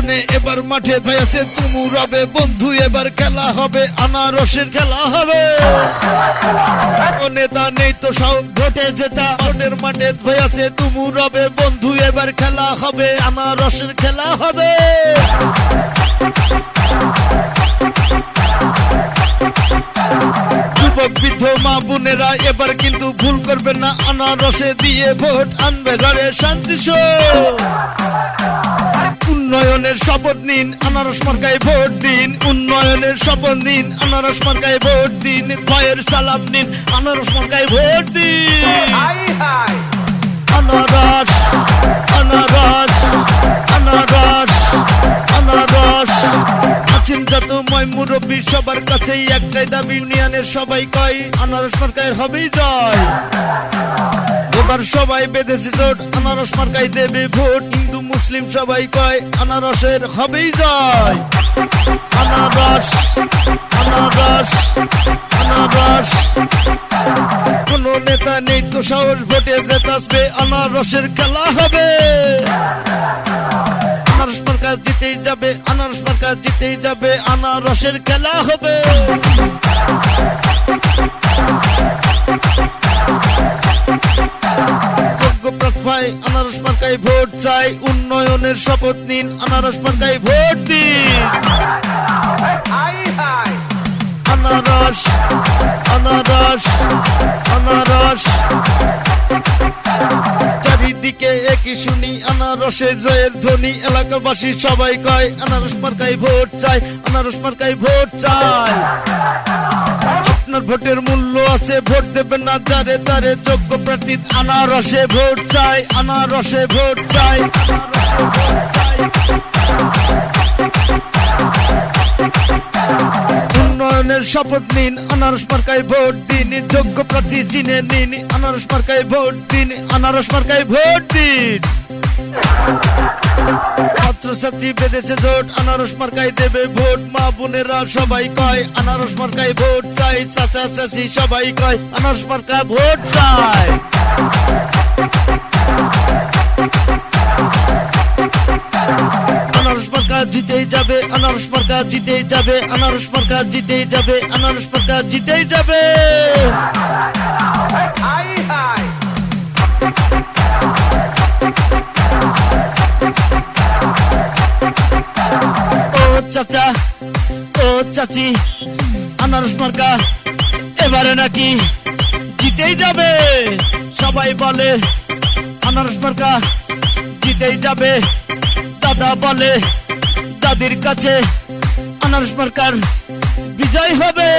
শুনে এবার মাঠে হয়েছে তুমু রবে বন্ধু, এবার খেলা হবে আনারসের খেলা হবে। ও নেতা নেই তো সব ভোটে জেতা, ভোটের মাঠে হয়েছে তুমু রবে বন্ধু, এবার খেলা হবে আনারসের খেলা হবে। যুবক বৃদ্ধ মা বোনেরা এবার কিন্তু ভুল করবে না, আনারসে দিয়ে ভোট আনবে ঘরে শান্তি। উন্নয়নের শপথ নিন, আনারস মার্কায় ভোট দিন। উন্নয়নের শপথ নিন, আনারস মার্কায় ভোট দিন। ভয়ের সালাম নিন, আনারস মার্কায় ভোট দিন। আনারস আনারস আনারস আনারস। আছেন যতময় মুরব্বী সবার কাছেই একটাই দাবি, ইউনিয়নের সবাই কয় আনারস মার্কায় হবেই জয়। এবার সবাই বেঁধেছে জোট, আনারস মার্কায় দেবে ভোট। হিন্দু মুসলিম সবাই কয় আনারসের হবেই জয়। আনারস আনারস আনারস। কোন নেতা নেই তো সাহস ভোটে জেতাসবে, আনারসের খেলা হবে। আনারস মার্কা জিতেই যাবে, আনারস মার্কা জিতেই যাবে, আনারসের খেলা হবে। আনারস মার্কায় ভোট চাই, উন্নয়নের শপথ নিন, আনারস মার্কায় ভোট দিন। আনারস আনারস আনারস। চারিদিকে একই শুনি আনারসের জয়ের ধ্বনি, এলাকাবাসী সবাই কয় আনারস মার্কায় ভোট চাই, আনারস মার্কায় ভোট চাই। আপনার ভোটের মূল্য আছে, ভোট দেবেন না যারে তারে, যোগ্য প্রার্থী আনারসে ভোট চাই, আনারসে ভোট চাই। উন্নয়নের শপথ নিন, আনারস মার্কায় ভোট দিন। যোগ্য প্রার্থী চিনে নিন, আনারস মার্কায় ভোট দিন, আনারস মার্কায় ভোট দিন। ছাত্রছাত্রী বেঁধেছে জোট, আনারস মার্কায় দেবে ভোট। মা বোনেরা সবাই কয় আনারস মার্কায় ভোট চাই, চাচা চাচি সবাই কয় আনারস মার্কায় ভোট চাই। আনারস মার্কা জিতেই যাবে, আনারস মার্কা জিতেই যাবে, আনারস মার্কা জিতেই যাবে, আনারস মার্কা জিতেই যাবে। চাচা ও চাচি, আনারস মার্কা এবারে নাকি জিতেই যাবে। সবাই বলে আনারস মার্কা জিতেই যাবে। দাদা বলে দাদির কাছে আনারস মার্কার বিজয় হবে।